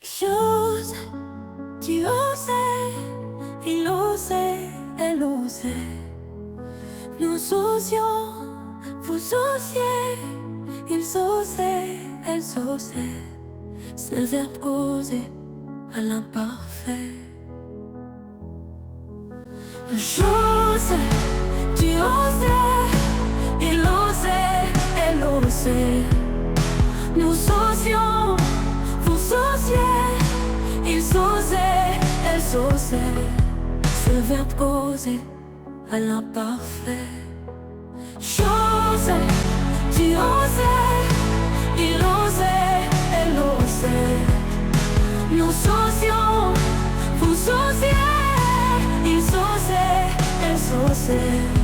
J'ose, tu osais, il osait, elle osait. Nous osions, vous osiez, ils osaient, elles osaient. C'est le verbe oser à l'imparfait. J'osais, tu osais, il osait, elle osait. Nous osions, vous osiez, ils osaient, elles osaient. C'est le verbe oser à l'imparfait. J'osais, tu osais, il osait, elle osait. Nous osions, vous osiez, ils osaient, elles osaient.